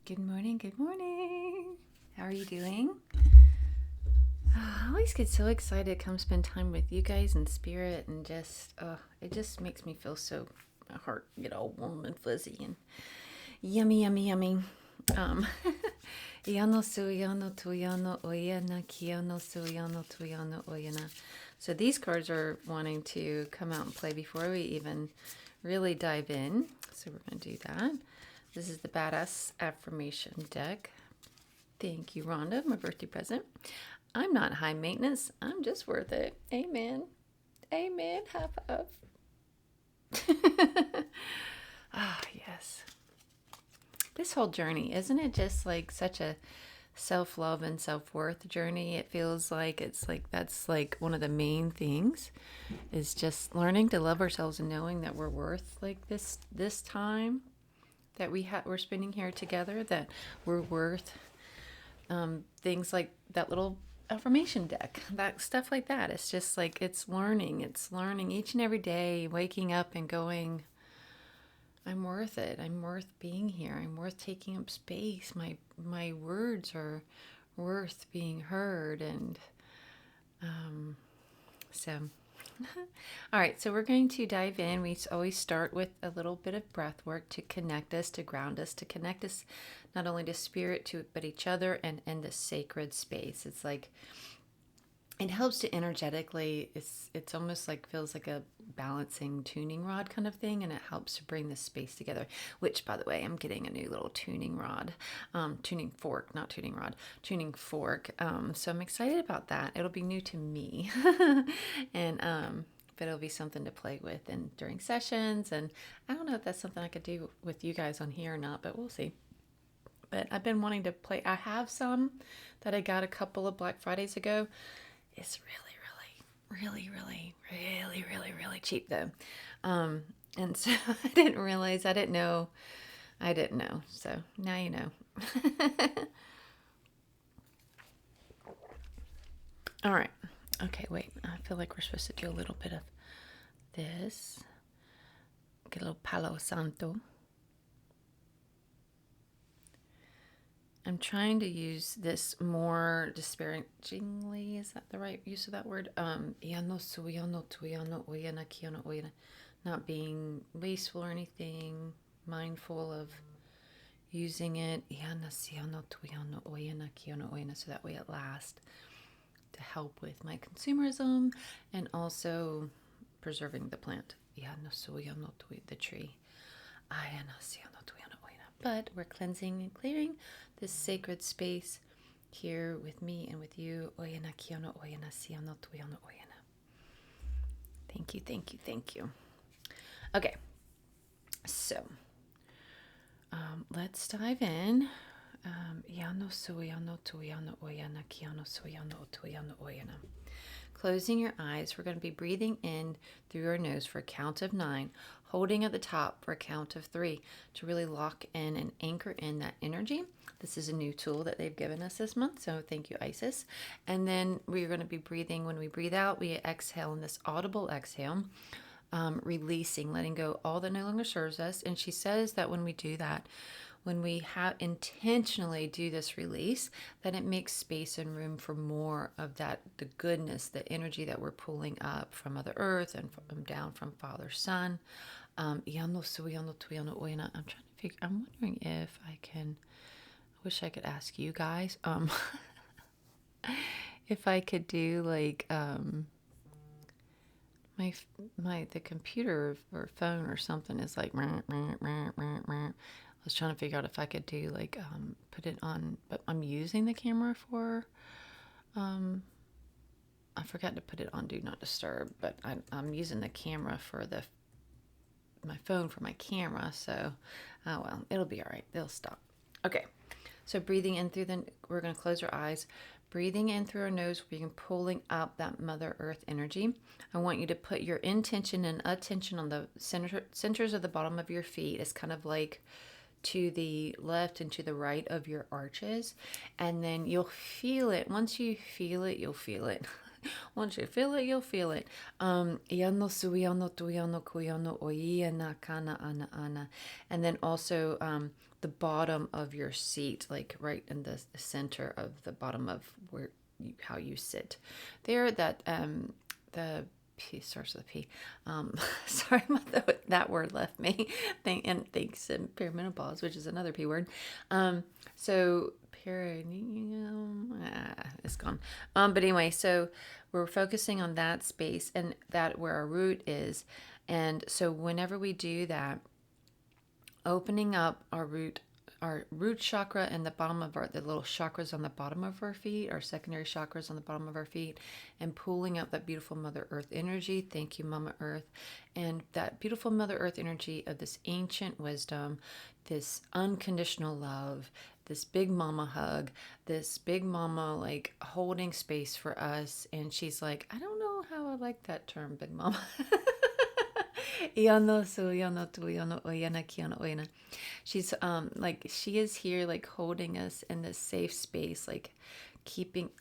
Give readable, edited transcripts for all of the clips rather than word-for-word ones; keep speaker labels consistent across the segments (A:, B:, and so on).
A: Good morning, good morning. How are you doing? I always get so excited to come spend time with you guys in spirit and it just makes me feel so, my heart get all warm and fuzzy and yummy, yummy, yummy. Um, Iano suyano tuyano oyana kiano suyano tuyano oyana. So these cards are wanting to come out and play before we even really dive in. So we're going to do that. This is the Badass Affirmation deck. Thank you, Rhonda, my birthday present. I'm not high maintenance. I'm just worth it. Amen. Amen. High five. Ah, yes. This whole journey, isn't it just like such a self-love and self-worth journey? It feels like it's like that's like one of the main things is just learning to love ourselves and knowing that we're worth like this time that we're spending here together, that we're worth things like that little affirmation deck, that stuff like that. It's just like it's learning each and every day, waking up and going, I'm worth it. I'm worth being here. I'm worth taking up space. My words are worth being heard. And so all right, so we're going to dive in. We always start with a little bit of breath work to connect us, to ground us, to connect us not only to spirit, but each other and the sacred space. It's like it helps to energetically, it's almost like feels like a balancing tuning rod kind of thing, and it helps to bring this space together, which, by the way, I'm getting a new little tuning rod, tuning fork, not tuning rod, tuning fork. So I'm excited about that. It'll be new to me. And but it'll be something to play with and during sessions, and I don't know if that's something I could do with you guys on here or not, but we'll see. But I've been wanting to play. I have some that I got a couple of Black Fridays ago. It's really cheap though. And so I didn't realize, I didn't know. So now you know. All right. Okay, wait. I feel like we're supposed to do a little bit of this. Get a little Palo Santo. I'm trying to use this more disparagingly. Is that the right use of that word? Not being wasteful or anything. Mindful of using it. So that way it lasts, to help with my consumerism and also preserving the plant. The tree. But we're cleansing and clearing this sacred space here with me and with you. Thank you, thank you, thank you. Okay, so let's dive in. Closing your eyes, we're going to be breathing in through our nose for a count of 9, holding at the top for a count of 3 to really lock in and anchor in that energy. This is a new tool that they've given us this month, so thank you, Isis. And then we're going to be breathing. When we breathe out, we exhale in this audible exhale, releasing, letting go all that no longer serves us. And she says that when we do that, when we have intentionally do this release, that it makes space and room for more of that, the goodness, the energy that we're pulling up from Mother Earth and from down from Father Son. I'm trying to figure. I'm wondering if I can. I wish I could ask you guys. If I could do like the computer or phone or something is like. I was trying to figure out if I could do like put it on, but I'm using the camera for. I forgot to put it on Do Not Disturb, but I'm using the camera for my phone for my camera. So, oh well, it'll be all right. They'll stop. Okay, so breathing in through we're going to close our eyes. Breathing in through our nose, we can pulling up that Mother Earth energy. I want you to put your intention and attention on the centers of the bottom of your feet. It's kind of like to the left and to the right of your arches, and then you'll feel it. Once you feel it, you'll feel it. Once you feel it, you'll feel it. And then also the bottom of your seat, like right in the center of the bottom of where how you sit. There, the P starts with a P. Sorry, that word left me. Thanks, and perimenopause, which is another P word. So perineum, it's gone. But anyway, so we're focusing on that space and that where our root is, and so whenever we do that, opening up our root chakra and the bottom of the little chakras on the bottom of our feet, our secondary chakras on the bottom of our feet, and pulling out that beautiful Mother Earth energy. Thank you, Mama Earth. And that beautiful Mother Earth energy of this ancient wisdom, this unconditional love, this big mama hug, this big mama like holding space for us. And she's like, I don't know how I like that term, big mama. She's like she is here like holding us in this safe space, like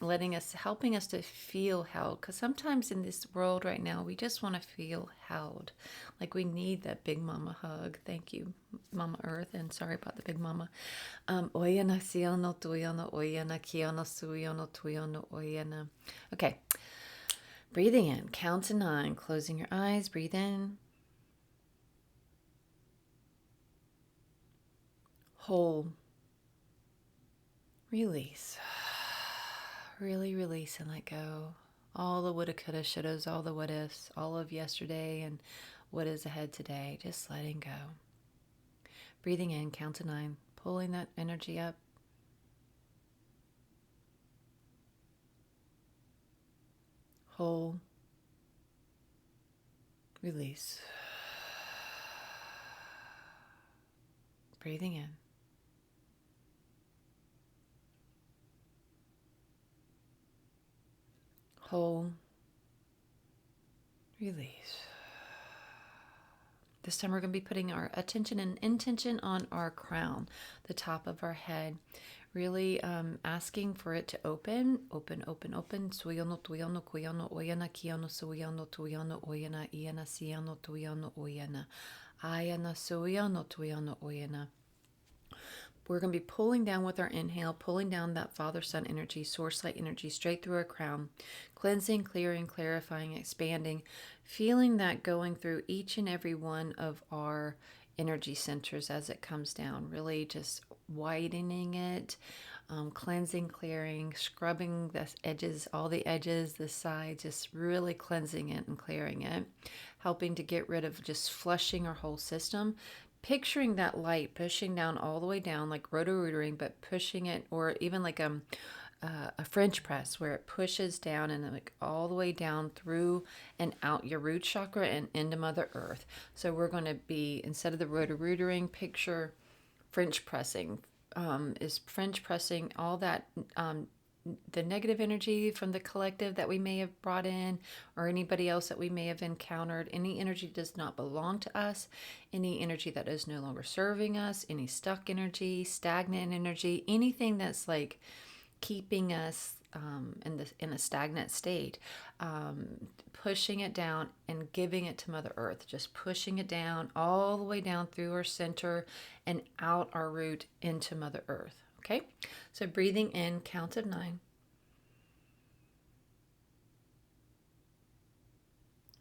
A: letting us, helping us to feel held, because sometimes in this world right now we just want to feel held, like we need that big mama hug. Thank you, Mama Earth, and sorry about the big mama. Okay, breathing in, count to 9, closing your eyes, breathe in. Hold. Release. Really release and let go. All the woulda, coulda, shouldas, all the what ifs, all of yesterday and what is ahead today. Just letting go. Breathing in, count to 9. Pulling that energy up. Hold. Release. Breathing in. Hold. Release. This time we're going to be putting our attention and intention on our crown, the top of our head. Really asking for it to open. Suyono, tuyono, kuyono, oyana, kiyono, suyono, tuyono, oyana, iana, siano, tuyono, oyana, ayana, suyono, tuyono, oyana. We're going to be pulling down with our inhale, pulling down that Father, Son energy, Source Light energy straight through our crown, cleansing, clearing, clarifying, expanding, feeling that going through each and every one of our energy centers as it comes down, really just widening it, cleansing, clearing, scrubbing the edges, all the edges, the sides, just really cleansing it and clearing it, helping to get rid of just flushing our whole system. Picturing that light pushing down all the way down, like roto-rootering, but pushing it, or even like a French press where it pushes down and like all the way down through and out your root chakra and into Mother Earth. So we're going to be, instead of the roto-rootering, picture French pressing. Is French pressing all that the negative energy from the collective that we may have brought in, or anybody else that we may have encountered. Any energy does not belong to us, any energy that is no longer serving us, any stuck energy, stagnant energy, anything that's like keeping us in a stagnant state, pushing it down and giving it to Mother Earth, just pushing it down all the way down through our center and out our root into Mother Earth. Okay, so breathing in, count of 9.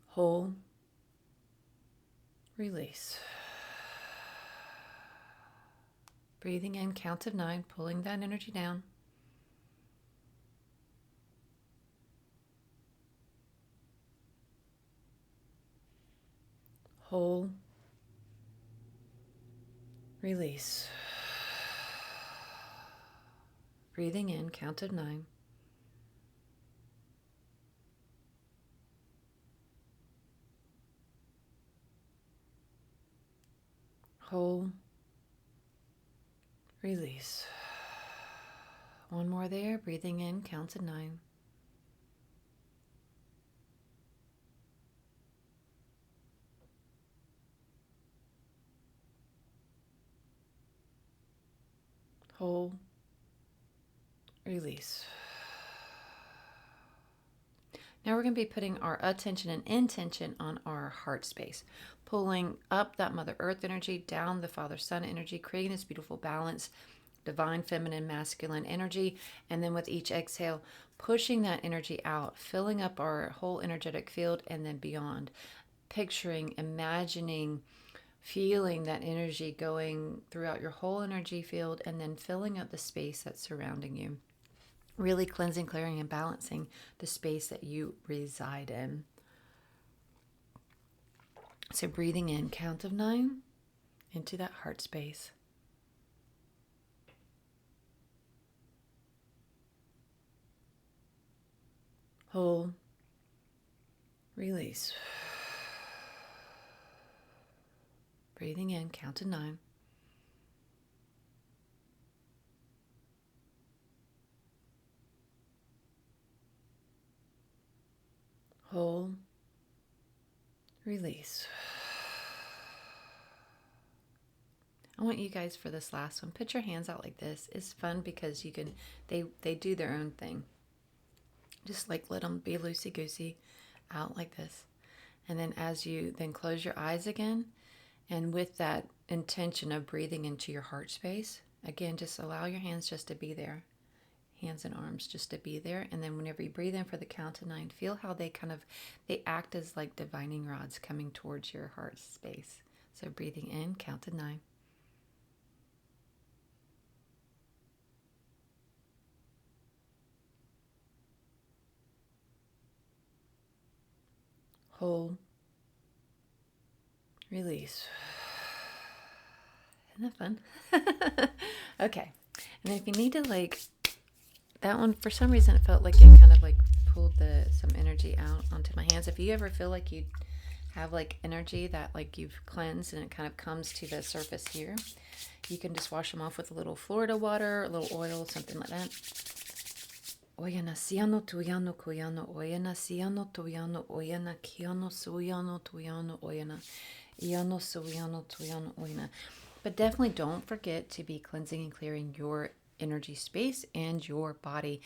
A: Hold. Release. Breathing in, count of 9, pulling that energy down. Hold. Release. Breathing in, count of 9. Hold. Release. One more there. Breathing in, count of 9. Hold. Release. Now we're going to be putting our attention and intention on our heart space. pulling up that Mother Earth energy, down the Father Sun energy, creating this beautiful balance, divine feminine, masculine energy. And then with each exhale, pushing that energy out, filling up our whole energetic field and then beyond. Picturing, imagining, feeling that energy going throughout your whole energy field and then filling up the space that's surrounding you. Really cleansing, clearing, and balancing the space that you reside in. So breathing in, count of 9 into that heart space. Hold. Release. Breathing in, count to 9. Hold. Release. I want you guys for this last one, put your hands out like this. It's fun because you can, they do their own thing. Just like let them be loosey-goosey out like this. And then as you then close your eyes again, and with that intention of breathing into your heart space, again, just allow your hands just to be there. Hands and arms just to be there. And then whenever you breathe in for the count to 9, feel how they act as like divining rods coming towards your heart space. So breathing in, count to 9. Hold. Release. Isn't that fun? Okay. And then if you need to that one, for some reason it felt like it kind of pulled some energy out onto my hands. If you ever feel like you have energy that you've cleansed and it kind of comes to the surface here, you can just wash them off with a little Florida water, a little oil, something like that. Oyana siano tuyano kuyano oyana siano tuyano oyana kiano suyano tuyano oyana iano suyano tuyano oyana. But definitely don't forget to be cleansing and clearing your energy space and your body,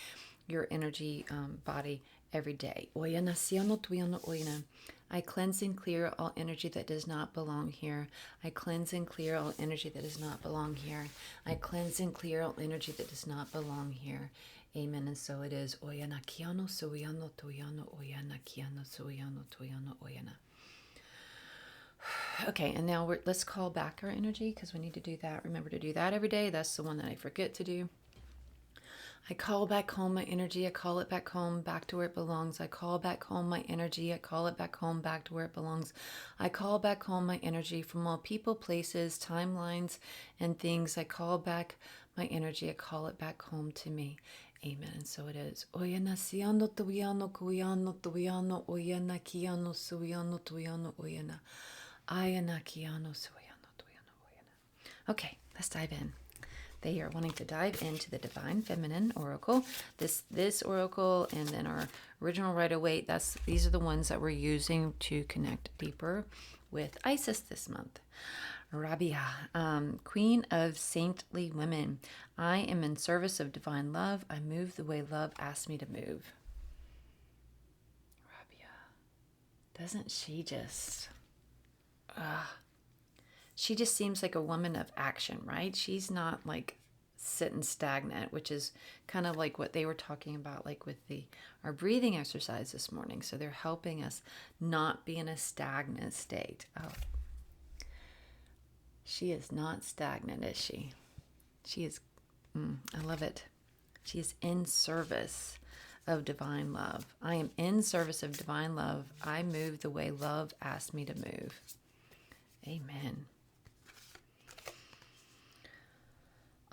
A: your energy body every day. Oyana siano tuyano oyana. I cleanse and clear all energy that does not belong here. I cleanse and clear all energy that does not belong here. I cleanse and clear all energy that does not belong here. Amen. And so it is. Oyana kiano suyano tuyano oyana kiano suyano tuyano oyana. Okay, and now let's call back our energy because we need to do that. Remember to do that every day. That's the one that I forget to do. I call back home my energy. I call it back home, back to where it belongs. I call back home my energy. I call it back home, back to where it belongs. I call back home my energy from all people, places, timelines, and things. I call back my energy. I call it back home to me. Amen. And so it is. Oyana siano tuyano kuyano tuyano oyana kiano suyano tuyano oyana. Ayana kiano suyano tuyano oyana. Okay, let's dive in. They are wanting to dive into the Divine Feminine Oracle. This Oracle and then our original Rider-Waite, these are the ones that we're using to connect deeper with Isis this month. Rabia, Queen of Saintly Women. I am in service of divine love. I move the way love asks me to move. Rabia. Doesn't she just... she just seems like a woman of action, right? She's not sitting stagnant, which is kind of like what they were talking about, with our breathing exercise this morning. So they're helping us not be in a stagnant state. Oh, she is not stagnant, is she? She is, I love it. She is in service of divine love. I am in service of divine love. I move the way love asked me to move. Amen.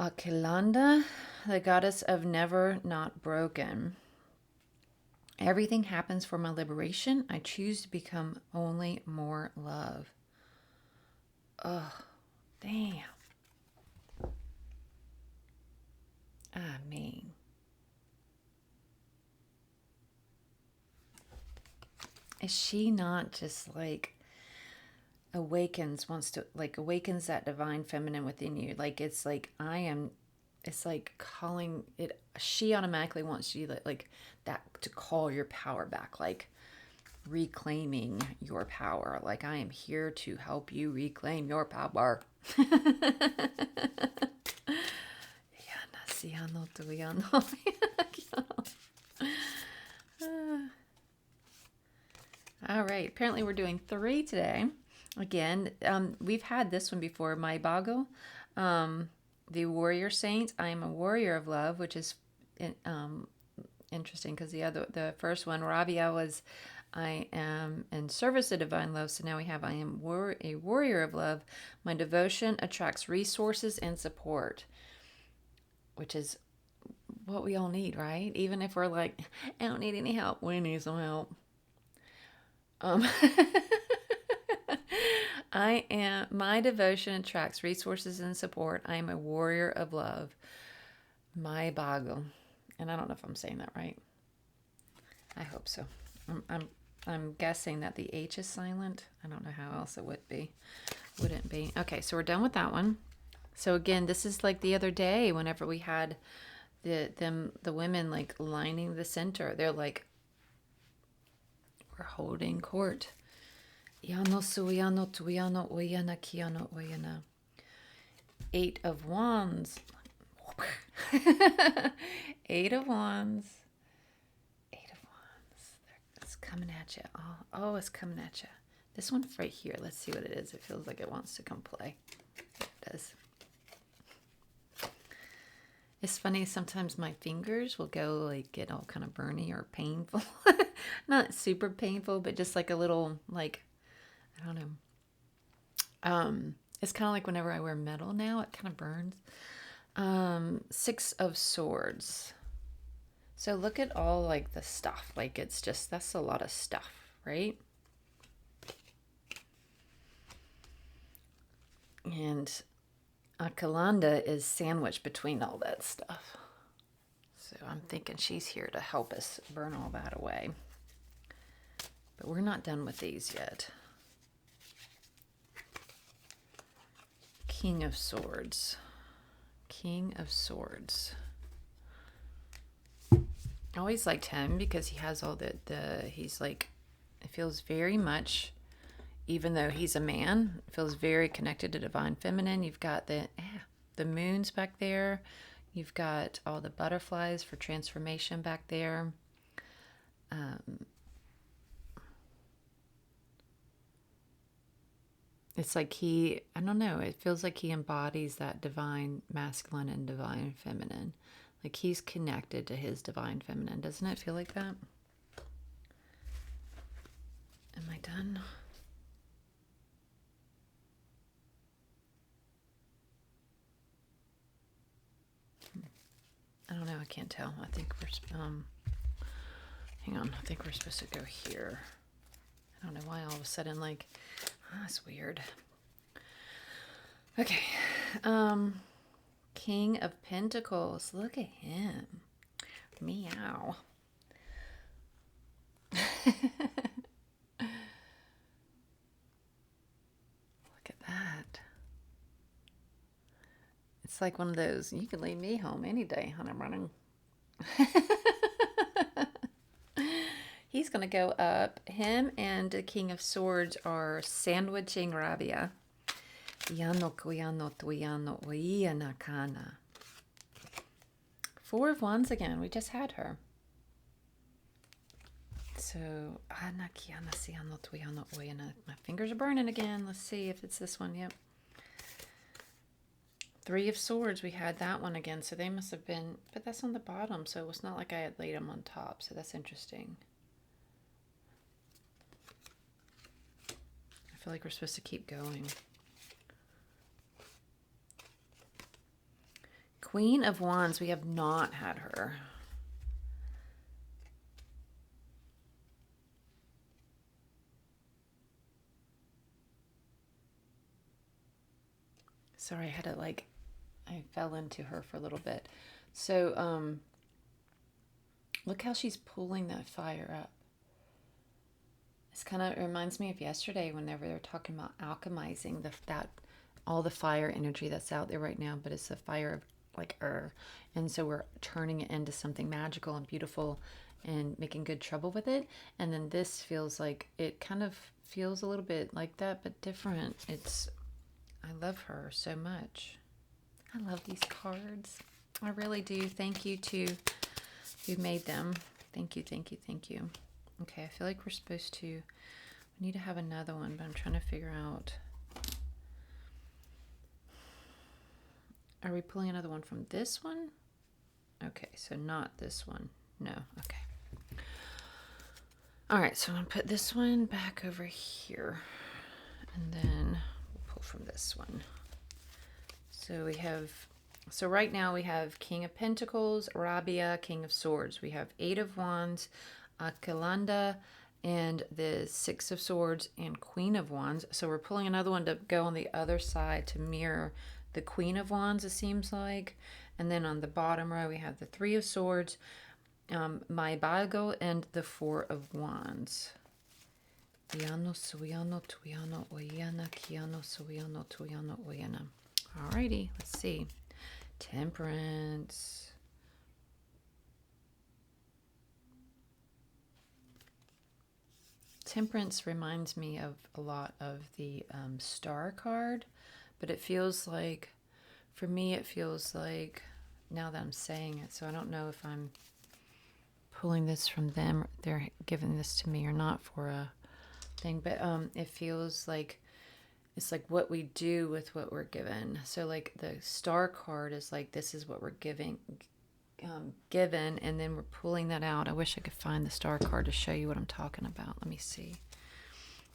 A: Akilanda, the goddess of never not broken. Everything happens for my liberation. I choose to become only more love. Oh, damn. I mean, is she not just awakens that divine feminine within you? It's calling it, she automatically wants you that to call your power back. reclaiming your power. Like, I am here to help you reclaim your power. All right, apparently we're doing 3 today. Again, we've had this one before. My Bago, the warrior saint. I am a warrior of love, which is interesting because the first one, Rabia, was I am in service of divine love. So now we have I am a warrior of love. My devotion attracts resources and support, which is what we all need, right? Even if we're like, I don't need any help, we need some help. My devotion attracts resources and support. I am a warrior of love. My Bago. And I don't know if I'm saying that right. I hope so. I'm guessing that the H is silent. I don't know how else it would be. Wouldn't be. Okay, so we're done with that one. So again, this is like the other day whenever we had the women like lining the center. They're like, we're holding court. 8 of Wands. 8 of Wands. 8 of Wands. It's coming at you. Oh, it's coming at you. This one right here. Let's see what it is. It feels like it wants to come play. It does. It's funny, sometimes my fingers will go like get all kind of burny or painful. Not super painful, but just like a little, like, I don't know. It's kind of like whenever I wear metal now, it kind of burns. 6 of Swords. So look at all like the stuff. Like it's just, that's a lot of stuff, right? And Akalanda is sandwiched between all that stuff. So I'm thinking she's here to help us burn all that away. But we're not done with these yet. King of Swords. King of Swords. I always liked him because he has all he's like, it feels very much, even though he's a man, it feels very connected to divine feminine. You've got the moons back there. You've got all the butterflies for transformation back there. It's like I don't know, it feels like he embodies that divine masculine and divine feminine. Like he's connected to his divine feminine. Doesn't it feel like that? Am I done? I don't know. I can't tell. I think we're, hang on. I think we're supposed to go here. I don't know why all of a sudden, like, that's weird. Okay. King of Pentacles. Look at him. Meow. Look at that. It's like one of those, you can leave me home any day, honey, I'm running. He's going to go up. Him and the King of Swords are sandwiching Rabia. Four of Wands again. We just had her. So, my fingers are burning again. Let's see if it's this one. Yep. 3 of Swords. We had that one again. So they must have been, but that's on the bottom. So it's not like I had laid them on top. So that's interesting. I feel like we're supposed to keep going. Queen of Wands. We have not had her. Sorry, I had to like, I fell into her for a little bit. So, look how she's pulling that fire up. It's kind of reminds me of yesterday whenever they were talking about alchemizing all the fire energy that's out there right now, but it's the fire of like and so we're turning it into something magical and beautiful and making good trouble with it. And then this feels like it kind of feels a little bit like that, but different. I love her so much. I love these cards. I really do. Thank you to who made them. Thank you, thank you, thank you. Okay, I feel like we're supposed to, we need to have another one, but I'm trying to figure out. Are we pulling another one from this one? Okay, so not this one. No, okay. All right, so I'm going to put this one back over here. And then we'll pull from this one. So right now we have King of Pentacles, Rabia, King of Swords. We have Eight of Wands, Akilanda, and the Six of Swords and Queen of Wands. So we're pulling another one to go on the other side to mirror the Queen of Wands, it seems like. And then on the bottom row we have the Three of Swords, Maibago, and the Four of Wands. Iano, Suiano, Tuiano, Oyana, Kiano, Suiano, Tuiano, Oyana. Alrighty, let's see. Temperance. Temperance reminds me of a lot of the Star card, but it feels like, for me, it feels like, now that I'm saying it, so I don't know if I'm pulling this from them, they're giving this to me or not for a thing, but it feels like it's like what we do with what we're given. So like the Star card is like, this is what we're given, and then we're pulling that out. I wish I could find the Star card to show you what I'm talking about. Let me see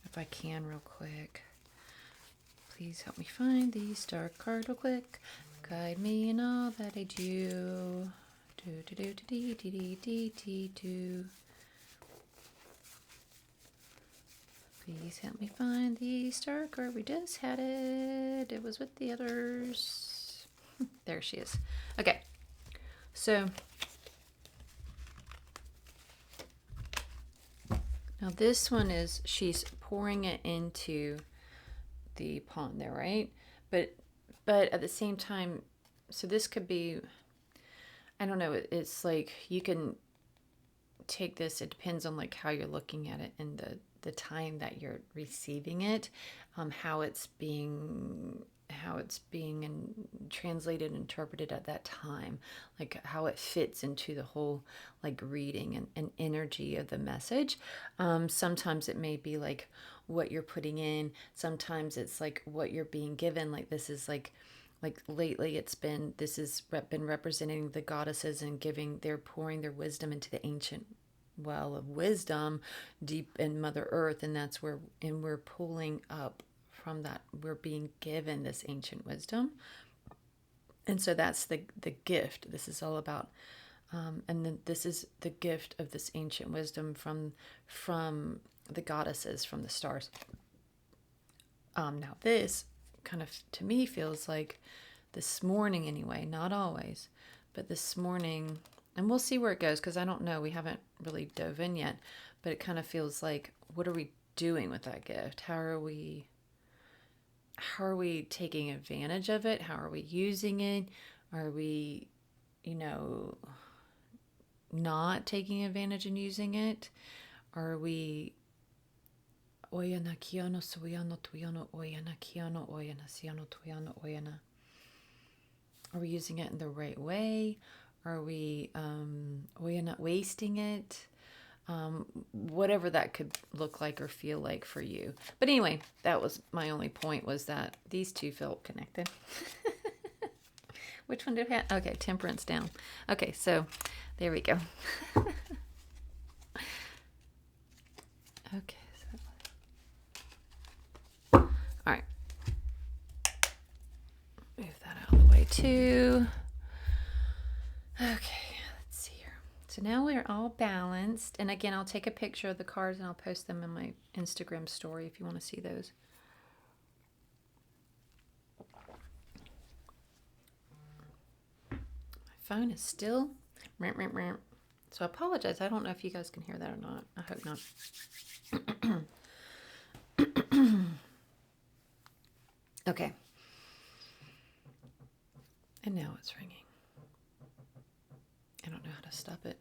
A: if I can real quick. Please help me find the Star card real quick. Guide me in all that I do. Do. Please help me find the Star card. We just had it. It was with the others. There she is. Okay. So now this one is, she's pouring it into the pond there, right? But at the same time, so this could be, I don't know, it's like you can take this, it depends on like how you're looking at it and the time that you're receiving it, how it's being translated, interpreted at that time, like how it fits into the whole like reading and energy of the message. Sometimes it may be like what you're putting in, sometimes it's like what you're being given. Like this is like lately this has been representing the goddesses and they're pouring their wisdom into the ancient well of wisdom deep in Mother Earth, and that's where, and we're pulling up from that, we're being given this ancient wisdom, and so that's the gift. This is all about, and then this is the gift of this ancient wisdom from the goddesses, from the stars. Now this kind of, to me, feels like this morning anyway, not always, but this morning, and we'll see where it goes because I don't know, we haven't really dove in yet, but it kind of feels like, what are we doing with that gift? How are we taking advantage of it? How are we using it? Are we, not taking advantage and using it? Are we Oyana kiano suyano tuyano oyana kiano oyana siano tuyano oyana? Are we using it in the right way? Are we not wasting it? Whatever that could look like or feel like for you. But anyway, that was my only point, was that these two felt connected. Which one did I have? Okay, temperance down. Okay, so there we go. Okay. All right. Move that out of the way too. Okay, let's see here. So now we're all balanced. And again, I'll take a picture of the cards and I'll post them in my Instagram story if you want to see those. My phone is still... So I apologize. I don't know if you guys can hear that or not. I hope not. Okay. And now it's ringing. I don't know how to stop it.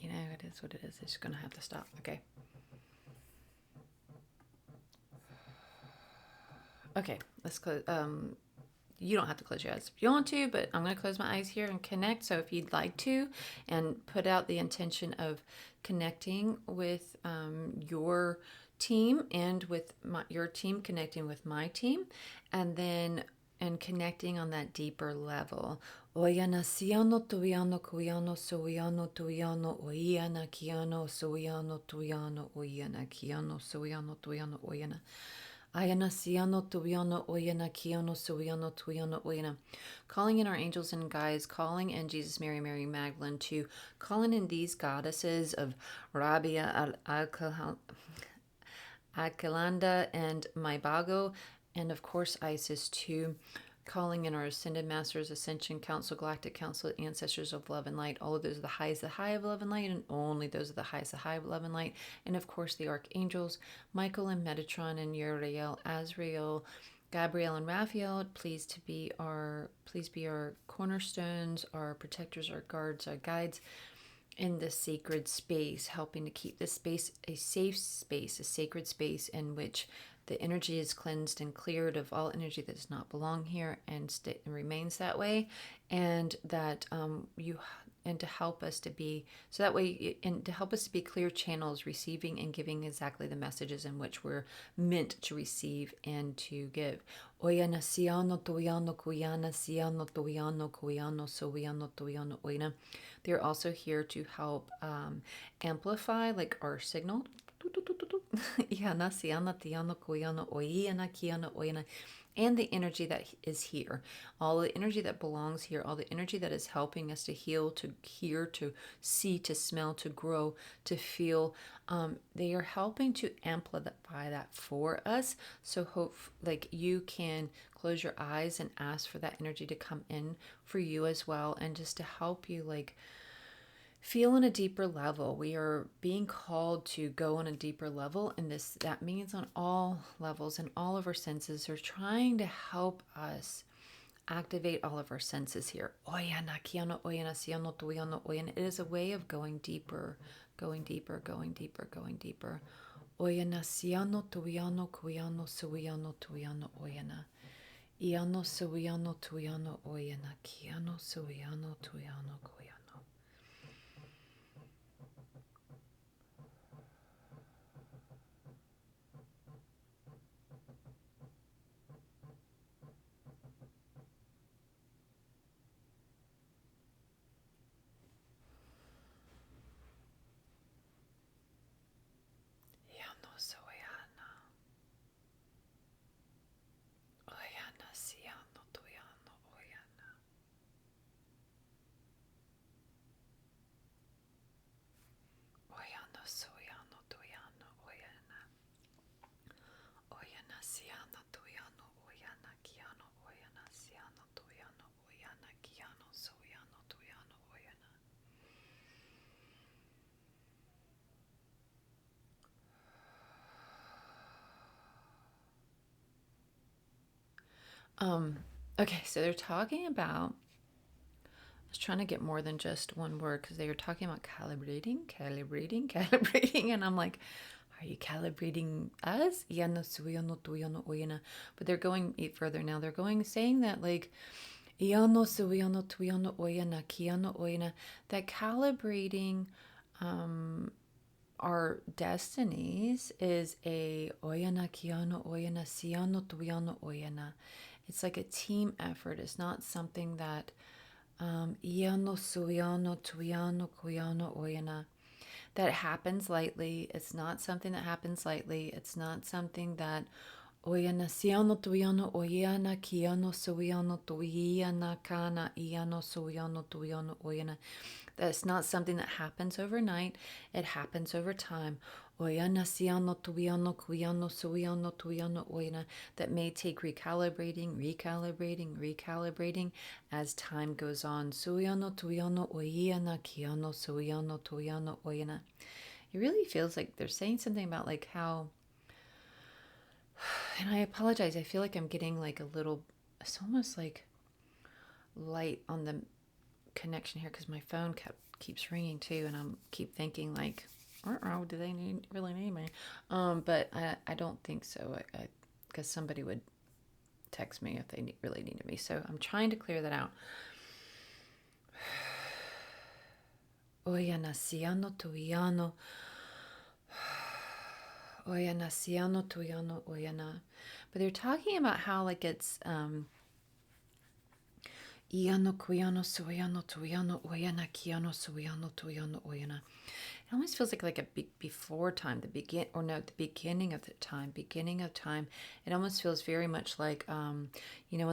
A: you know, it is what it is. It's going to have to stop. Okay. Okay, let's close. You don't have to close your eyes if you want to, but I'm going to close my eyes here and connect. So if you'd like to, and put out the intention of connecting with your team and with your team connecting with my team, and then and connecting on that deeper level. Oyana siano tuiano kuiano soiano tuiano oiana kiano soiano tuiano oiana kiano soiano tuiano oiana. Ayana siano tuiano oyana kiano suiano tuiano oyana. Calling in our angels and guides, calling in Jesus, Mary, Mary Magdalene, to calling in these goddesses of Rabia, Alcalanda, and Maibago, and of course Isis too. Calling in our Ascended Masters, Ascension Council, Galactic Council, Ancestors of Love and Light. All of those are the highest, the high of love and light, and only those are the highest, the high of love and light. And of course, the Archangels, Michael and Metatron and Uriel, Azrael, Gabriel and Raphael. Please be our cornerstones, our protectors, our guards, our guides in this sacred space, helping to keep this space a safe space, a sacred space in which the energy is cleansed and cleared of all energy that does not belong here, and remains that way, and that and to help us to be so that way, and to help us to be clear channels, receiving and giving exactly the messages in which we're meant to receive and to give. Oyana siano toiano kuyana siano toiano kuyano soiano toiano oina. They're also here to help amplify like our signal. And the energy that is here, all the energy that belongs here, all the energy that is helping us to heal, to hear, to see, to smell, to grow, to feel. They are helping to amplify that for us. So hope like you can close your eyes and ask for that energy to come in for you as well, and just to help you like feel on a deeper level. We are being called to go on a deeper level, and that means on all levels and all of our senses. They're trying to help us activate all of our senses here. It is a way of going deeper, going deeper, going deeper, going deeper. Oyana siano tuiano kuiano suiano tuiano oyana. Iano suiano tuiano oyana kiano suiano tuiano kuiano. Okay, so they're talking about, I was trying to get more than just one word, because they were talking about calibrating, and I'm like, are you calibrating us? But they're going further now. They're saying that like, that calibrating our destinies is a oyana kiano oyana siano tuiano oyana. It's like a team effort. It's not something that iano suiano tuiano kuyano oyana that happens lightly. It's not something that happens lightly. It's not something that oyana siano tuiano oyana kiano suiano tuiana kana iano suiano tuiano oyana. That's not something that happens overnight. It happens over time. Oyana siano tuiano kuiano suiano tuiano oyana. That may take recalibrating as time goes on. Suiano tuiano oyana kiano suiano tuiano oyana. It really feels like they're saying something about like how, and I apologize, I feel like I'm getting like a little, it's almost like light on the connection here because my phone kept keeps ringing too, and I'm keep thinking like, oh, do they really need me? But I don't think so. Because somebody would text me if they really needed me. So I'm trying to clear that out. Oyana siano tuyano. Oyana siano tuyano oyana. But they're talking about how like it's iano kuyano suyano tuyano oyana kiano suyano tuyano oyana. It almost feels like a before time, the beginning of the time, beginning of time. It almost feels very much like, in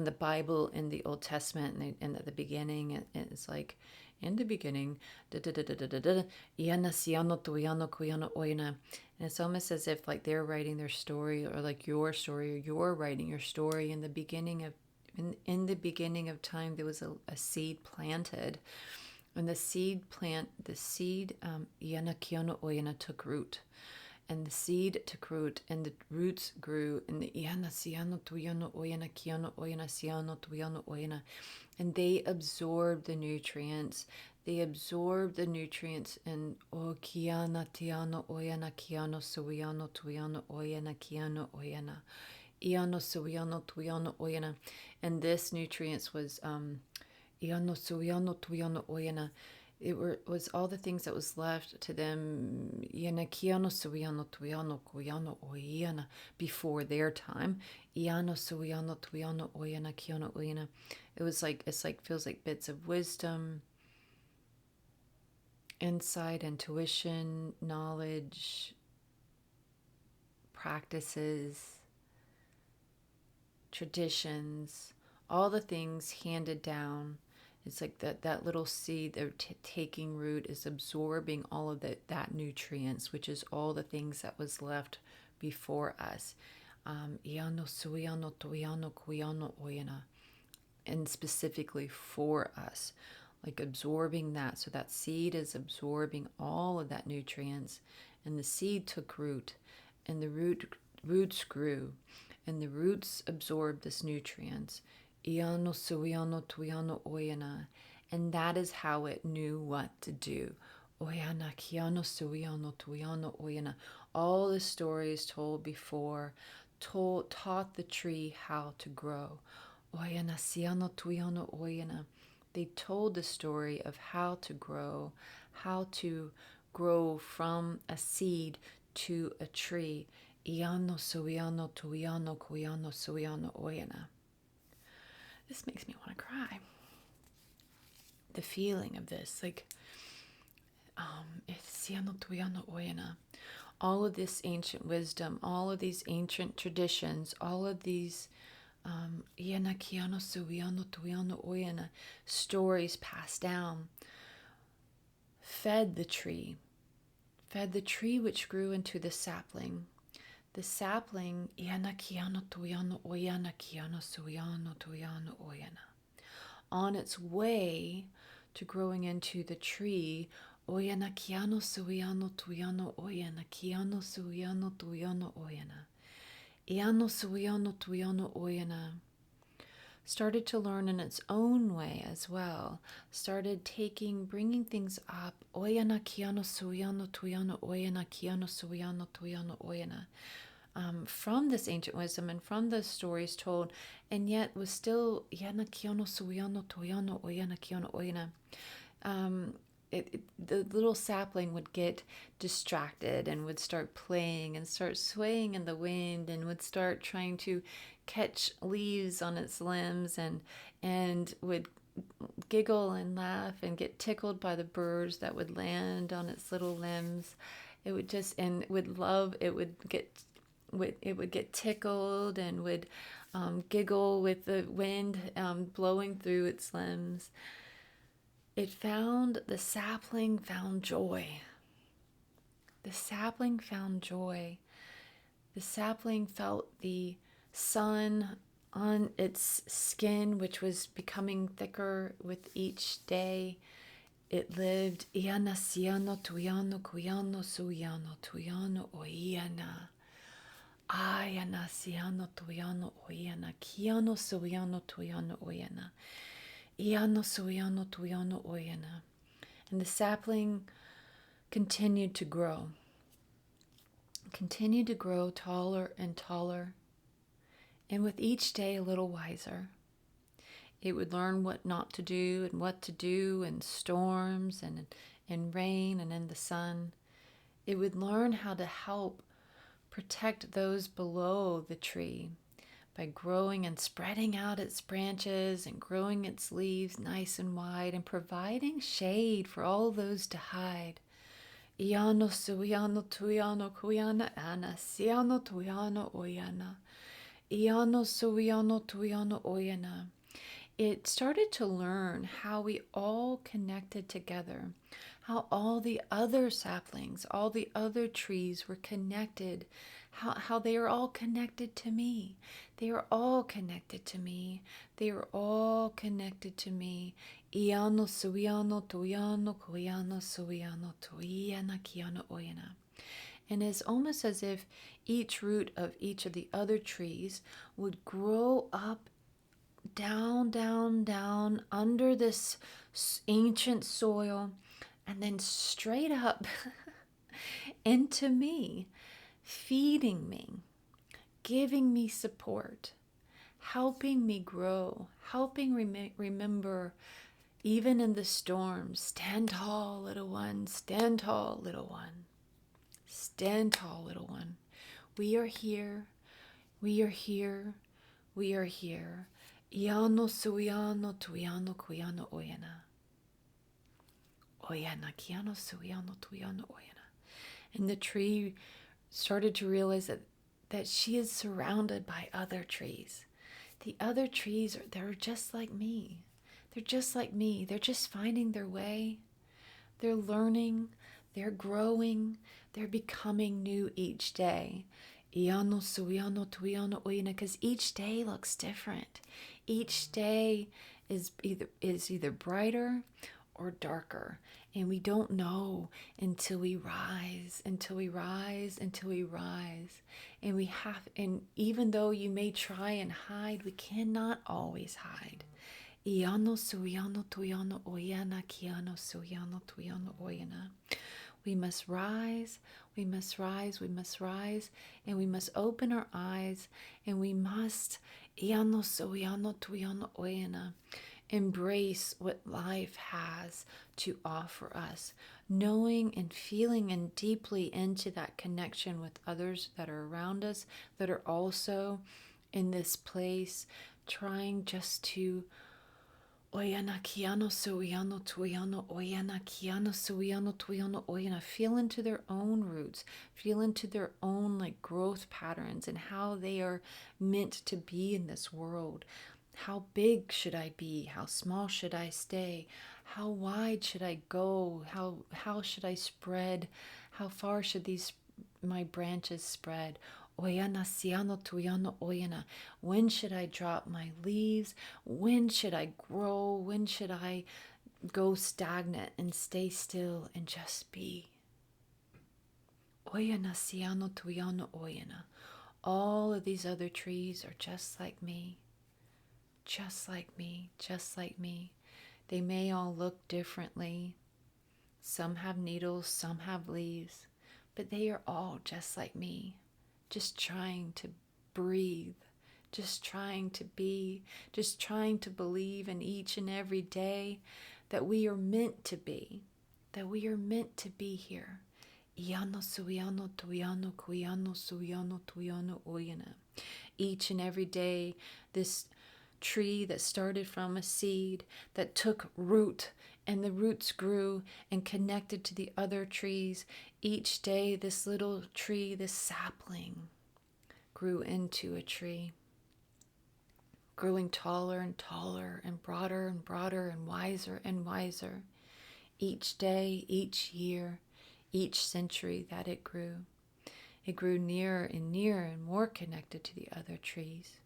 A: the Bible, in the Old Testament, and at the beginning, it's like, in the beginning, iana siano tuyano kuyano oyana. And it's almost as if like they're writing their story, or like your story, or you're writing your story in the beginning of, in the beginning of time. There was a seed planted. And the seed Iana Kiana Oyana took root. And the seed took root, and the roots grew, and the Iana Siano Tuyano Oyana Kiana Oyana Siano Tuyano Oyana. And they absorbed the nutrients. They absorbed the nutrients, and O Kiana Tiano Oyana Kiano Suiano Tuyano Oyana Kiano Oyana. Iano Suiano Tuyano Oyana. And this nutrients was it was all the things that was left to them before their time. It was like, it's like, feels like bits of wisdom, insight, intuition, knowledge, practices, traditions, all the things handed down. It's like that little seed they're taking root is absorbing all of that nutrients, which is all the things that was left before us. And specifically for us, like absorbing that. So that seed is absorbing all of that nutrients, and the seed took root, and the roots grew, and the roots absorbed this nutrients. And that is how it knew what to do. All the stories told before taught the tree how to grow. They told the story of how to grow from a seed to a tree. This makes me want to cry. The feeling of this, like, all of this ancient wisdom, all of these ancient traditions, all of these stories passed down, fed the tree which grew into the sapling. The sapling, on its way to growing into the tree, started to learn in its own way as well. Started bringing things up. From this ancient wisdom and from the stories told, and yet was still the little sapling would get distracted and would start playing and start swaying in the wind, and would start trying to catch leaves on its limbs, and would giggle and laugh and get tickled by the birds that would land on its little limbs. It would just, and would love, it would get tickled and would giggle with the wind blowing through its limbs. The sapling found joy. The sapling found joy. The sapling felt the sun on its skin, which was becoming thicker with each day. It lived. Iana siano tuyano kuyano suyano tuyano oiana. Ayana siano tuyano oiana. Kiano suyano tuyano oiana. Iano suyano tuyano oyana. And the sapling continued to grow, taller and taller, and with each day a little wiser. It would learn what not to do and what to do in storms and in rain and in the sun. It would learn how to help protect those below the tree by growing and spreading out its branches and growing its leaves nice and wide and providing shade for all those to hide. Iano suiano tuiano kuiana ana siano tuiano oyana. Iano suiano tuiano oyana. It started to learn how we all connected together, how all the other saplings, all the other trees were connected, how they are all connected to me. They are all connected to me. They are all connected to me. Iano suiano tuiano kuiano suiano tuiana kiano oyana. And it's almost as if each root of each of the other trees would grow up down, down, down under this ancient soil and then straight up into me, feeding me, giving me support, helping me grow, helping remember even in the storms, stand tall, little one, stand tall, little one, stand tall, little one. We are here, we are here, we are here. Iano suiano tuiano kuiano oyana. Oyana kiano suiano tuiano oyana. And the tree started to realize that she is surrounded by other trees. The other trees, they're just like me. They're just like me. They're just finding their way. They're learning. They're growing. They're becoming new each day. Iano suiano tuiano oyana, because each day looks different. Each day is either brighter or darker, and we don't know until we rise, until we rise, until we rise. And even though you may try and hide, we cannot always hide. Iano suiano tuiano oyana kiano suiano tuiano oyana. We must rise, we must rise, we must rise, and we must open our eyes, and we must iano suiano tuiano oyana, embrace what life has to offer us, knowing and feeling and deeply into that connection with others that are around us, that are also in this place, trying just to oyana kiano suiano tuiano oyana kiano suiano tuiano oyana. Feel into their own roots, feel into their own growth patterns and how they are meant to be in this world. How big should I be? How small should I stay? How wide should I go? How should I spread? How far should my branches spread? Oyana siano tuiano oyana. When should I drop my leaves? When should I grow? When should I go stagnant and stay still and just be? Oyana siano tuiano oyana. All of these other trees are just like me. Just like me, just like me. They may all look differently. Some have needles, some have leaves, but they are all just like me. Just trying to breathe, just trying to be, just trying to believe in each and every day that we are meant to be, that we are meant to be here. Iano suiano tuiano kuiano suiano tuiano oyana. Each and every day, this tree that started from a seed that took root, and the roots grew and connected to the other trees. Each day this little tree, this sapling, grew into a tree, growing taller and taller and broader and wiser and wiser. Each day, each year, each century that it grew nearer and more connected to the other trees.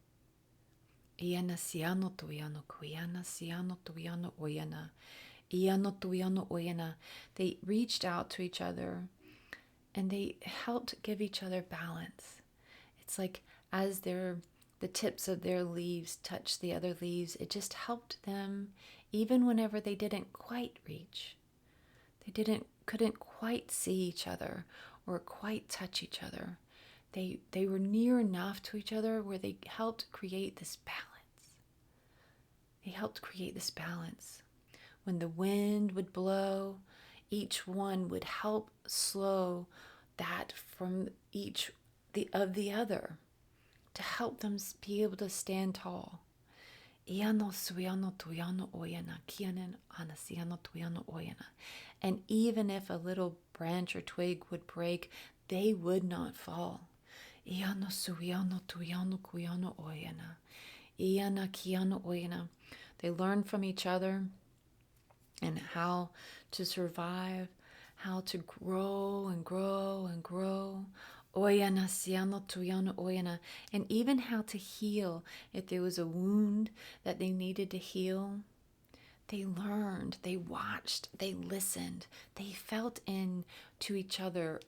A: Iana siano tuiano kuiana siano tuiano oyana. Iano tuiano oyana. They reached out to each other and they helped give each other balance. It's like as the tips of their leaves touched the other leaves, it just helped them even whenever they didn't quite reach. They couldn't quite see each other or quite touch each other. They were near enough to each other where they helped create this balance. They helped create this balance. When the wind would blow, each one would help slow that from each of the other to help them be able to stand tall. And even if a little branch or twig would break, they would not fall. They learned from each other and how to survive, how to grow and grow and grow. And even how to heal if there was a wound that they needed to heal. They learned, they watched, they listened, they felt in to each other,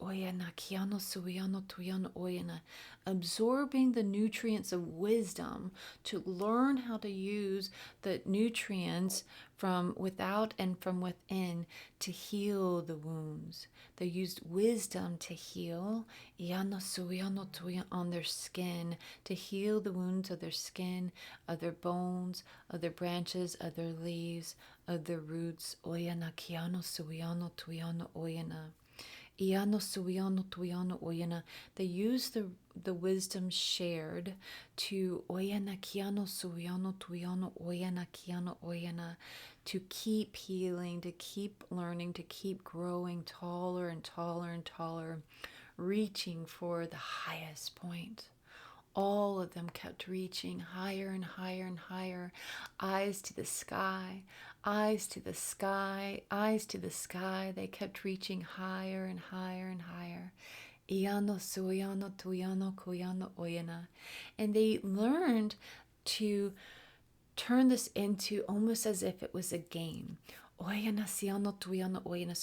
A: absorbing the nutrients of wisdom to learn how to use the nutrients from without and from within to heal the wounds. They used wisdom to heal on their skin, to heal the wounds of their skin, of their bones, of their branches, of their leaves, of their roots. They use the wisdom shared to to keep healing, to keep learning, to keep growing taller and taller and taller, reaching for the highest point. All of them kept reaching higher and higher and higher. Eyes to the sky, eyes to the sky, eyes to the sky. They kept reaching higher and higher and higher. And they learned to turn this into almost as if it was a game. So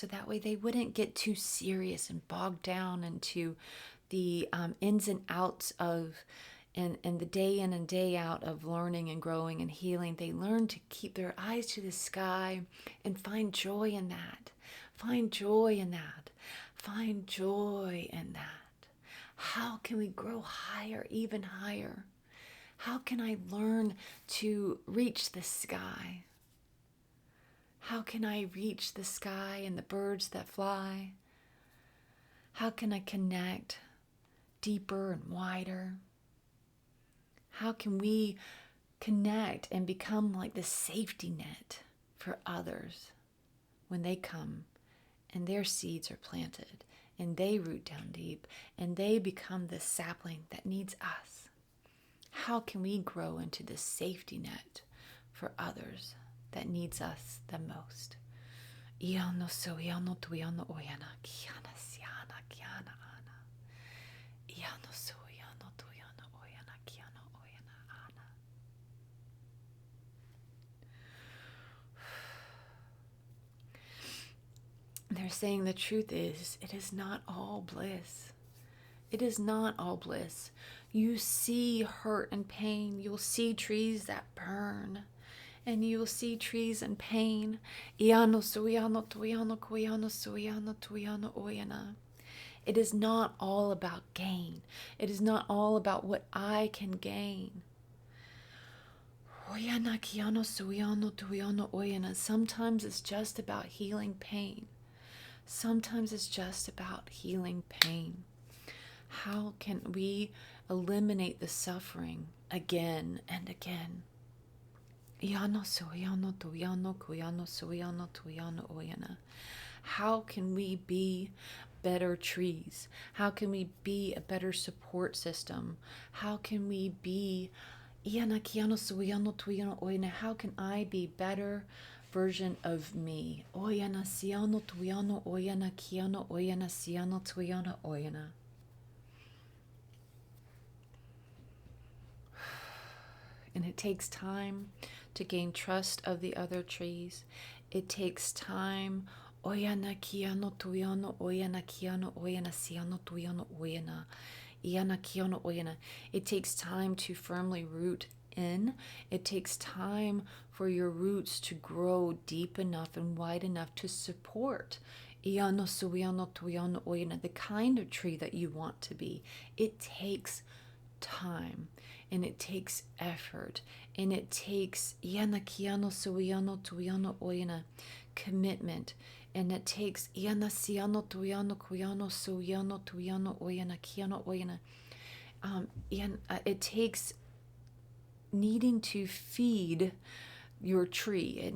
A: that way they wouldn't get too serious and bogged down into the ins and outs of and the day in and day out of learning and growing and healing. They learn to keep their eyes to the sky and find joy in that. Find joy in that. Find joy in that. How can we grow higher, even higher? How can I learn to reach the sky? How can I reach the sky and the birds that fly? How can I connect deeper and wider? How can we connect and become like the safety net for others when they come and their seeds are planted and they root down deep and they become the sapling that needs us? How can we grow into the safety net for others that needs us the most? They're saying the truth is, it is not all bliss. It is not all bliss. You see hurt and pain. You'll see trees that burn. And you will see trees in pain. It is not all about gain. It is not all about what I can gain. Sometimes it's just about healing pain. Sometimes it's just about healing pain. How can we eliminate the suffering again and again? How can we be better trees? How can we be a better support system? How can we be how can I be better version of me? And it takes time to gain trust of the other trees. It takes time. It takes time to firmly root in. It takes time for your roots to grow deep enough and wide enough to support Iano suiano tuiano oyana, the kind of tree that you want to be. It takes time, and it takes effort, and it takes iana kiano suiano tuiano oyana, commitment, and it takes iana siano tuiano kuiano suiano tuiano oyana kiano oyana. It takes needing to feed your tree.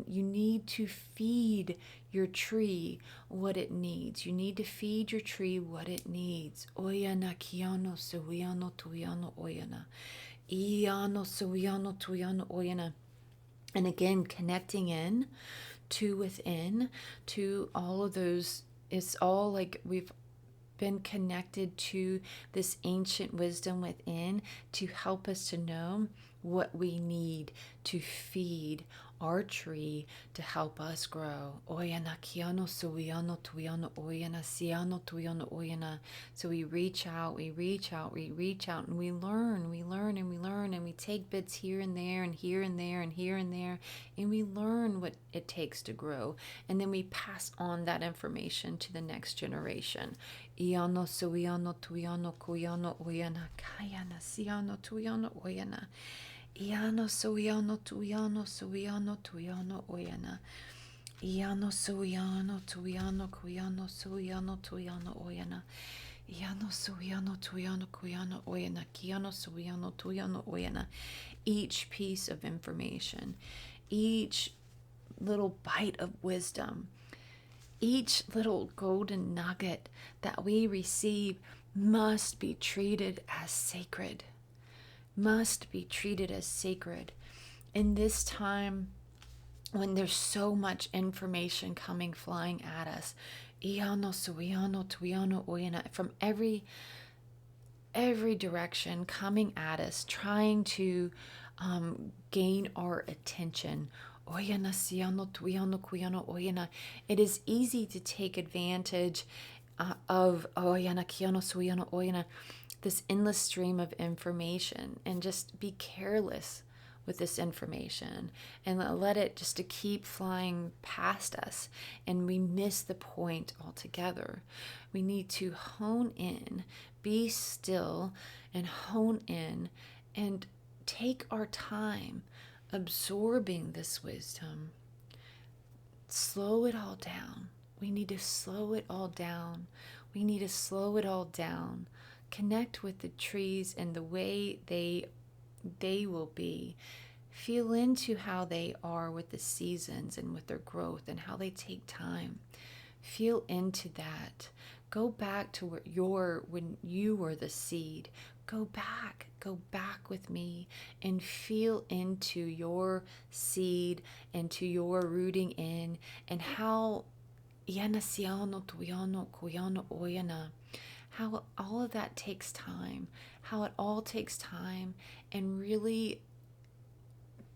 A: You need to feed your tree what it needs. You need to feed your tree what it needs. Oyana kiano suiano tuiano oyana. Iano suiano tuiano oyana. And again, connecting in to within, to all of those. It's all like we've been connected to this ancient wisdom within to help us to know what we need to feed our tree to help us grow. Oyana kiano suiano tuiano oyana siano tuiano oyana. So we reach out, we reach out, we reach out, and we learn, and we take bits here and there, and here and there, and here and there, and we learn what it takes to grow. And then we pass on that information to the next generation. Iano suiano tuiano kuiano oyana kayana siano tuiano oyana. Iano suiano tuiano oyana. Iano suiano tuiano kuiano suiano tuiano oyana. Iano suiano tuiano kuiano oyana. Kiano suiano tuiano oyana. Each piece of information, each little bite of wisdom, each little golden nugget that we receive must be treated as sacred. Must be treated as sacred. In this time when there's so much information coming flying at us, iano suiano tuiano oyana, from every direction coming at us, trying to gain our attention. Oyana siano tuiano kuiano oyana. It is easy to take advantage of oyana kiano suiano oyana, this endless stream of information, and just be careless with this information and let it just to keep flying past us, and we miss the point altogether. We need to hone in, be still, and hone in and take our time absorbing this wisdom. Slow it all down. We need to slow it all down. We need to slow it all down. Connect with the trees and the way they will be. Feel into how they are with the seasons and with their growth and how they take time. Feel into that. Go back to when you were the seed. Go back with me and feel into your seed and to your rooting in, and how yanasiano tuyano kuyano oyana, how all of that takes time, how it all takes time, and really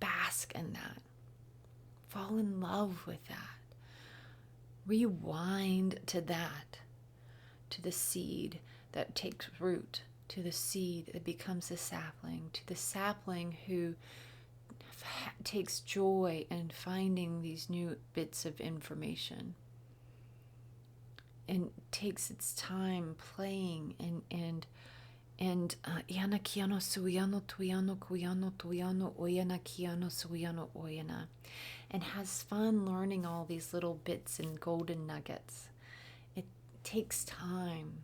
A: bask in that. Fall in love with that. Rewind to that, to the seed that takes root, to the seed that becomes a sapling, to the sapling who takes joy in finding these new bits of information and takes its time playing and yana kiano suiano tuiano kuiano tuiano oyana kiano suiano oyana, and has fun learning all these little bits and golden nuggets. It takes time.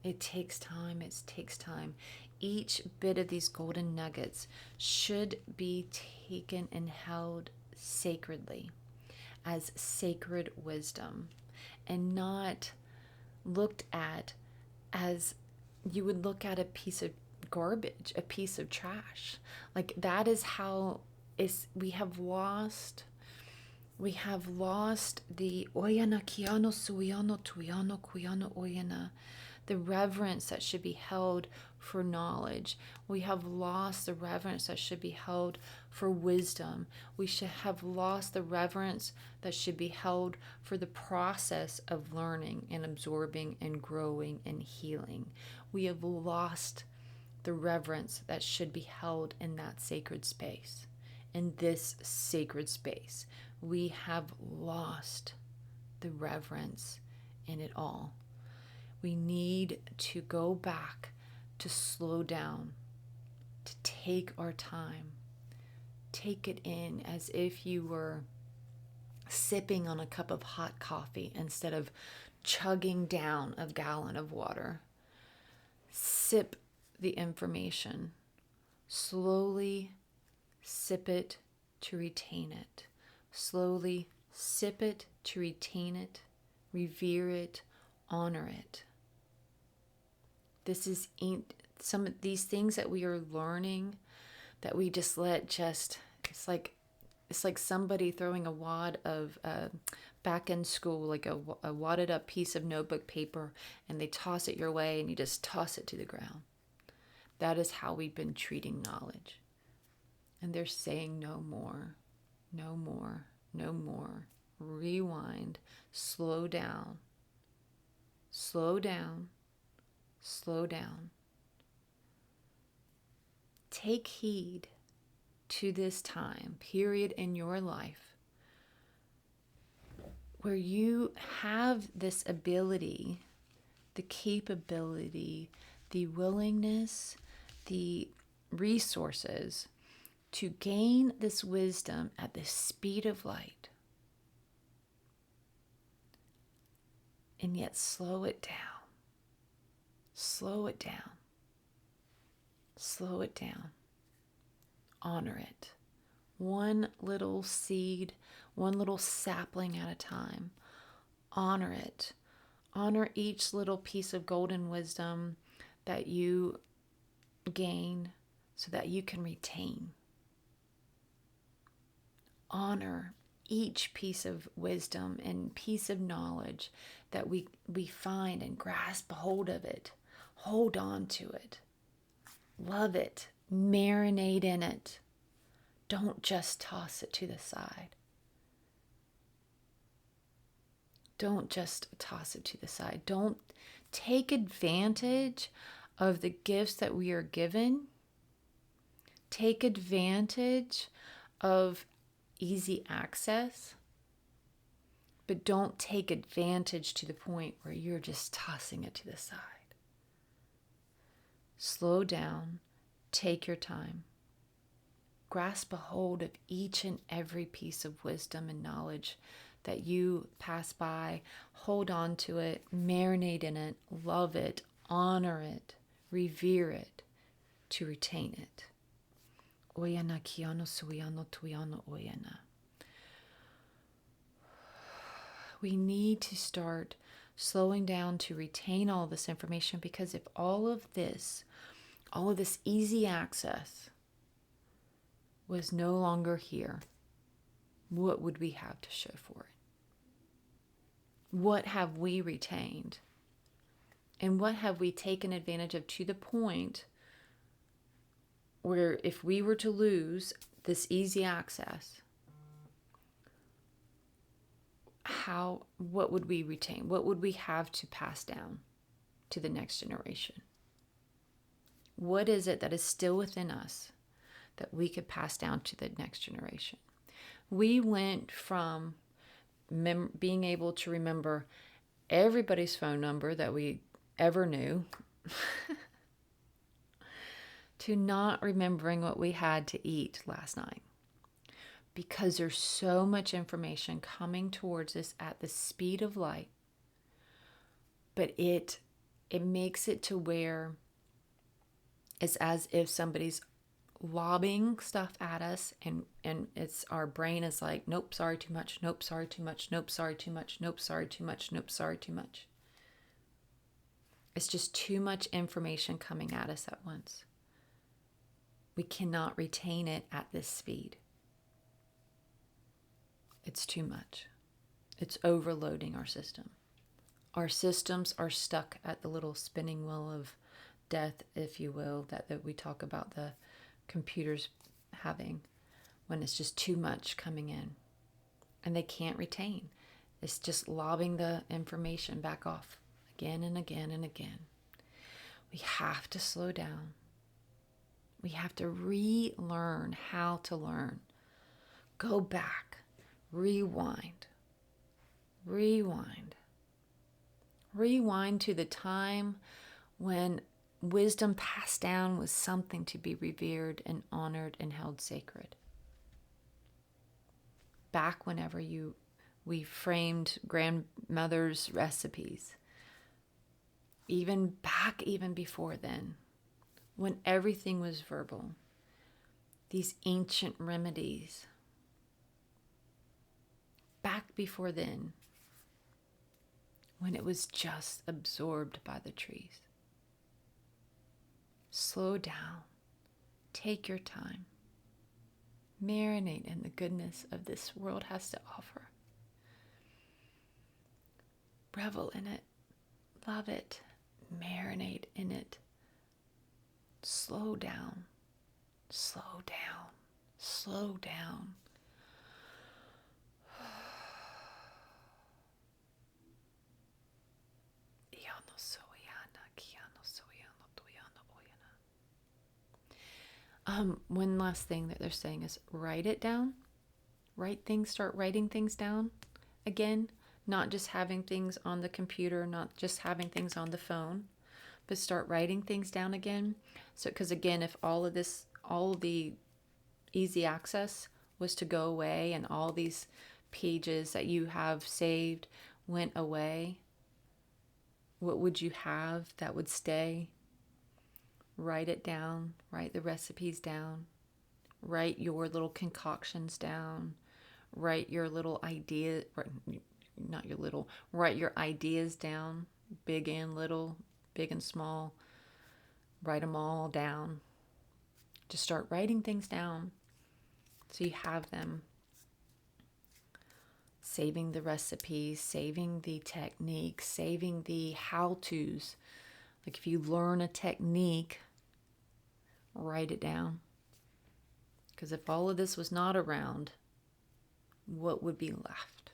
A: It takes time. It takes time. Each bit of these golden nuggets should be taken and held sacredly as sacred wisdom, and not looked at as you would look at a piece of garbage, a piece of trash. Like, that is how we have lost the oyana kiano suiano tuiano kuiano oyana, the reverence that should be held for knowledge. We have lost the reverence that should be held for wisdom. We should have lost the reverence that should be held for the process of learning and absorbing and growing and healing. We have lost the reverence that should be held in that sacred space. In this sacred space, we have lost the reverence in it all. We need to go back, to slow down, to take our time, take it in as if you were sipping on a cup of hot coffee instead of chugging down a gallon of water. Sip the information. Slowly sip it to retain it. Slowly sip it to retain it, revere it, honor it. This is some of these things that we are learning that we just it's like somebody throwing a wad of back in school, like a wadded up piece of notebook paper, and they toss it your way and you just toss it to the ground. That is how we've been treating knowledge. And they're saying no more, no more, no more. Rewind, slow down, slow down, slow down. Take heed to this time period in your life where you have this ability, the capability, the willingness, the resources to gain this wisdom at the speed of light, and yet slow it down, slow it down, slow it down. Honor it. One little seed, one little sapling at a time. Honor it. Honor each little piece of golden wisdom that you gain so that you can retain. Honor each piece of wisdom and piece of knowledge that we find and grasp hold of it. Hold on to it. Love it. Marinate in it. Don't just toss it to the side. Don't just toss it to the side. Don't take advantage of the gifts that we are given. Take advantage of easy access, but don't take advantage to the point where you're just tossing it to the side. Slow down. Take your time. Grasp a hold of each and every piece of wisdom and knowledge that you pass by. Hold on to it. Marinate in it. Love it. Honor it. Revere it. To retain it. Oyana kiano suyano tuyano oyana. We need to start slowing down to retain all this information, because if all of this easy access was no longer here, what would we have to show for it? What have we retained? And what have we taken advantage of to the point where if we were to lose this easy access, what would we retain? What would we have to pass down to the next generation? What is it that is still within us that we could pass down to the next generation? We went from being able to remember everybody's phone number that we ever knew to not remembering what we had to eat last night, because there's so much information coming towards us at the speed of light. But it makes it to where it's as if somebody's lobbing stuff at us, and it's our brain is like, nope, sorry, too much, nope, sorry, too much, nope, sorry, too much, nope, sorry, too much, nope, sorry, too much. It's just too much information coming at us at once. We cannot retain it at this speed. It's too much. It's overloading our system. Our systems are stuck at the little spinning wheel of death, if you will, that we talk about the computers having, when it's just too much coming in and they can't retain. It's just lobbing the information back off again and again and again. We have to slow down. We have to relearn how to learn. Go back, rewind, Rewind. Rewind to the time when wisdom passed down was something to be revered and honored and held sacred. Back whenever we framed grandmother's recipes. Even before then, when everything was verbal. These ancient remedies. Back before then, when it was just absorbed by the trees. Slow down. Take your time. Marinate in the goodness of this world has to offer. Revel in it. Love it. Marinate in it. Slow down. Slow down. Slow down. One last thing that they're saying is write it down. Start writing things down again. Not just having things on the computer, not just having things on the phone, but start writing things down again. So, because again, if all of the easy access was to go away and all these pages that you have saved went away, what would you have that would stay? Write it down. Write the recipes down. Write your little concoctions down. Write your little ideas, write your ideas down, big and little, big and small. Write them all down. Just start writing things down so you have them. Saving the recipes, saving the techniques, saving the how-tos. Like if you learn a technique, write it down. Because if all of this was not around, what would be left?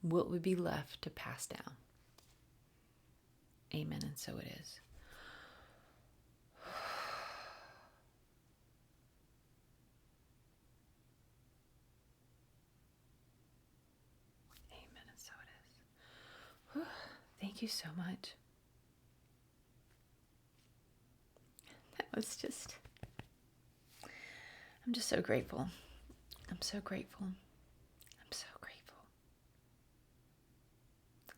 A: What would be left to pass down? Amen, and so it is. Amen, and so it is. Thank you so much. I'm just so grateful. I'm so grateful. I'm so grateful.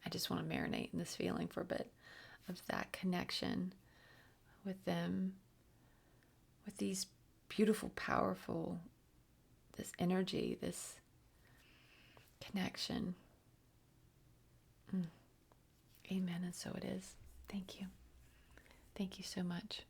A: I just want to marinate in this feeling for a bit of that connection with them, with these beautiful, powerful, this energy, this connection. Amen, and so it is. Thank you. Thank you so much.